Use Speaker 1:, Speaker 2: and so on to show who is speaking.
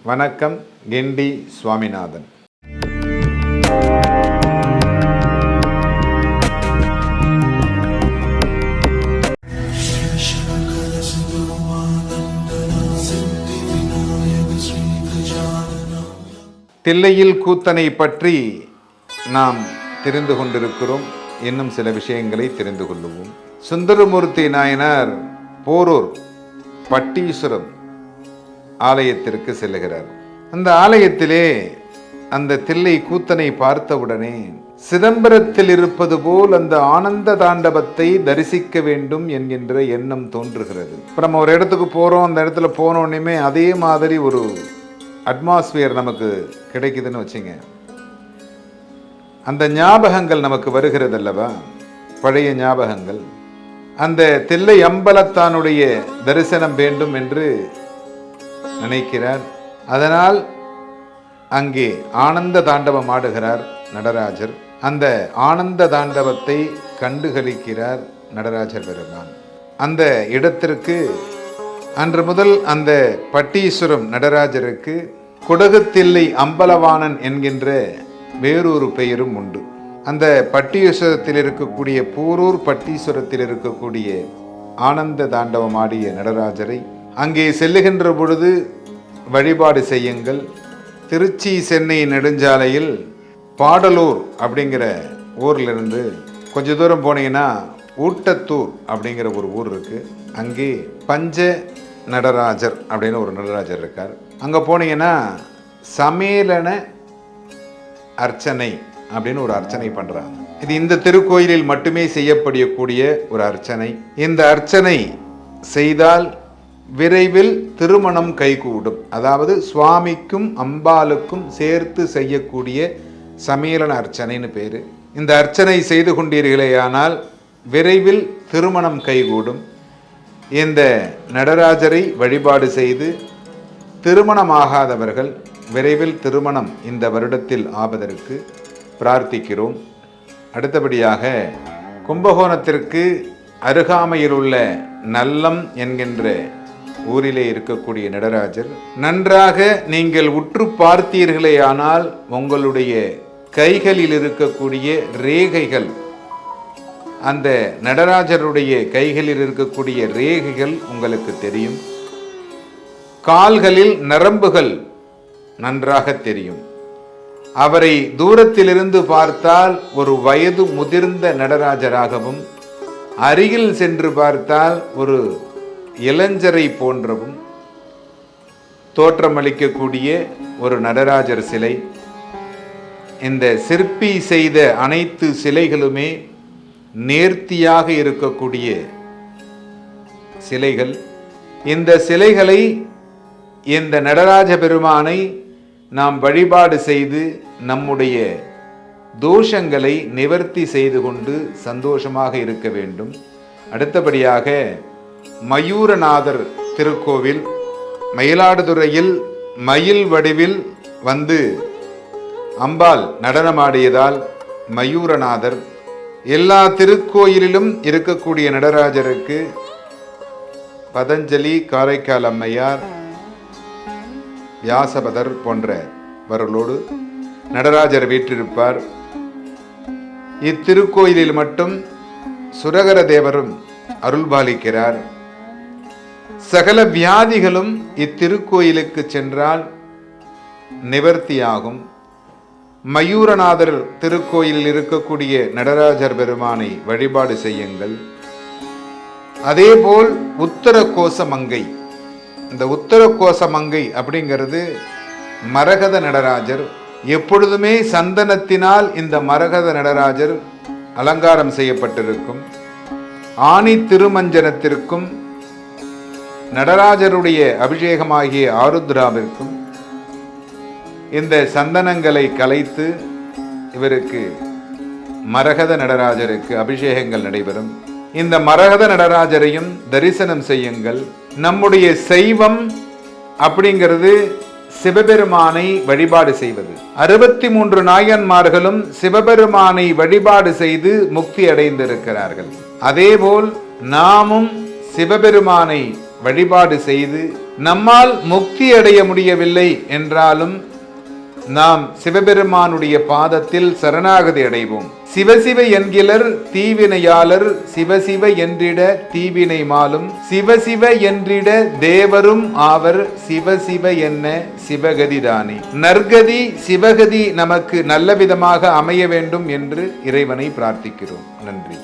Speaker 1: வணக்கம். கிண்டி சுவாமிநாதன். தில்லையில் கூத்தனை பற்றி நாம் தெரிந்து கொண்டிருக்கிறோம். இன்னும் சில விஷயங்களை தெரிந்து கொள்ளுவோம். சுந்தரமூர்த்தி நாயனார் போரூர் பட்டீஸ்வரம் ஆலயத்திற்கு செல்லுகிறார். அந்த ஆலயத்திலே அந்த தில்லை கூத்தனை பார்த்தவுடனே சிதம்பரத்தில் இருப்பது போல் அந்த ஆனந்த தாண்டவத்தை தரிசிக்க வேண்டும் என்கின்ற எண்ணம் தோன்றுகிறது. இப்போ நம்ம ஒரு இடத்துக்கு போகிறோம், அந்த இடத்துல போனோடனே அதே மாதிரி ஒரு அட்மாஸ்பியர் நமக்கு கிடைக்குதுன்னு வச்சுங்க. அந்த ஞாபகங்கள் நமக்கு வருகிறது அல்லவா, பழைய ஞாபகங்கள். அந்த தில்லை அம்பலத்தானுடைய தரிசனம் வேண்டும் என்று நினைக்கிறார். அதனால் அங்கே ஆனந்த தாண்டவம் ஆடுகிறார் நடராஜர். அந்த ஆனந்த தாண்டவத்தை கண்டுகளிக்கிறார் நடராஜர் பெருமான். அந்த இடத்திற்கு அன்று முதல் அந்த பட்டீஸ்வரம் நடராஜருக்கு குடகுத்தில்லை அம்பலவாணன் என்கின்ற வேறொரு பெயரும் உண்டு. அந்த பட்டீஸ்வரத்தில் இருக்கக்கூடிய போரூர் பட்டீஸ்வரத்தில் இருக்கக்கூடிய ஆனந்த தாண்டவம் ஆடிய நடராஜரை அங்கே செல்லுகின்ற பொழுது வழிபாடு செய்யுங்கள். திருச்சி சென்னை நெடுஞ்சாலையில் பாடலூர் அப்படிங்கிற ஊர்லேருந்து கொஞ்சம் தூரம் போனீங்கன்னா ஊட்டத்தூர் அப்படிங்கிற ஒரு ஊர் இருக்குது. அங்கே பஞ்ச நடராஜர் அப்படின்னு ஒரு நடராஜர் இருக்கார். அங்கே போனீங்கன்னா சமேளன அர்ச்சனை அப்படின்னு ஒரு அர்ச்சனை பண்ணுறாங்க. இது இந்த திருக்கோயிலில் மட்டுமே செய்யப்படக்கூடிய ஒரு அர்ச்சனை. இந்த அர்ச்சனை செய்தால் விரைவில் திருமணம் கைகூடும். அதாவது சுவாமிக்கும் அம்பாளுக்கும் சேர்த்து செய்யக்கூடிய சமேளன அர்ச்சனைன்னு பேர். இந்த அர்ச்சனை செய்து கொண்டீர்களேயானால் விரைவில் திருமணம் கைகூடும். இந்த நடராஜரை வழிபாடு செய்து திருமணமாகாதவர்கள் விரைவில் திருமணம் இந்த வருடத்தில் ஆவதற்கு பிரார்த்திக்கிறோம். அடுத்தபடியாக கும்பகோணத்திற்கு அருகாமையில் உள்ள நல்லம் என்கின்ற ஊரிலே இருக்கக்கூடிய நடராஜர் நன்றாக நீங்கள் உற்று பார்த்தீர்களேயானால் உங்களுடைய கைகளில் இருக்கக்கூடிய ரேகைகள், அந்த நடராஜருடைய கைகளில் இருக்கக்கூடிய ரேகைகள் உங்களுக்கு தெரியும். கால்களில் நரம்புகள் நன்றாக தெரியும். அவரை தூரத்திலிருந்து பார்த்தால் ஒரு வயது முதிர்ந்த நடராஜராகவும், அருகில் சென்று பார்த்தால் ஒரு இளைஞரை போன்றவும் தோற்றமளிக்கக்கூடிய ஒரு நடராஜர் சிலை. இந்த சிற்பி செய்த அனைத்து சிலைகளுமே நேர்த்தியாக இருக்கக்கூடிய சிலைகள். இந்த சிலைகளை, இந்த நடராஜ பெருமானை நாம் வழிபாடு செய்து நம்முடைய தோஷங்களை நிவர்த்தி செய்து கொண்டு சந்தோஷமாக இருக்க வேண்டும். அடுத்தபடியாக மயூரநாதர் திருக்கோவில் மயிலாடுதுறையில் மயில் வடிவில் வந்து அம்பாள் நடனமாடியதால் மயூரநாதர். எல்லா திருக்கோயிலிலும் இருக்கக்கூடிய நடராஜருக்கு பதஞ்சலி, காரைக்கால் அம்மையார், வியாசபதர் போன்றவர்களோடு நடராஜர் வீற்றிருப்பார். இத்திருக்கோயிலில் மட்டும் சுரகர தேவரும் அருள்பாலிக்கிறார். சகல வியாதிகளும் இத்திருக்கோயிலுக்கு சென்றால் நிவர்த்தியாகும். மயூரநாதர் திருக்கோயிலில் இருக்கக்கூடிய நடராஜர் பெருமானை வழிபாடு செய்யுங்கள். அதேபோல் உத்தர கோச மங்கை, இந்த உத்தர கோச மங்கை அப்படிங்கிறது மரகத நடராஜர். எப்பொழுதுமே சந்தனத்தினால் இந்த மரகத நடராஜர் அலங்காரம் செய்யப்பட்டிருக்கும். ஆனி திருமஞ்சனத்திற்கும் நடராஜருடைய அபிஷேகமாகிய ஆருத்ராவிற்கும் இந்த சந்தனங்களை கலைத்து இவருக்கு மரகத நடராஜருக்கு அபிஷேகங்கள் நடைபெறும். இந்த மரகத நடராஜரையும் தரிசனம் செய்யுங்கள். நம்முடைய சைவம் அப்படிங்கிறது சிவபெருமானை வழிபாடு செய்வது. 63 நாயன்மார்களும் சிவபெருமானை வழிபாடு செய்து முக்தி அடைந்திருக்கிறார்கள். அதேபோல் நாமும் சிவபெருமானை வழிபாடு செய்து நம்மால் முக்தி அடைய முடியவில்லை என்றாலும் நாம் சிவபெருமானுடைய பாதத்தில் சரணாகதி அடைவோம். சிவசிவ என்கிலர் தீவினையாளர், சிவசிவ என்றிட தீவினை மாலும், சிவசிவ என்றிட தேவரும் ஆவர், சிவசிவ என்ன சிவகதிதானே. நற்கதி சிவகதி நமக்கு நல்ல விதமாக அமைய வேண்டும் என்று இறைவனை பிரார்த்திக்கிறோம். நன்றி.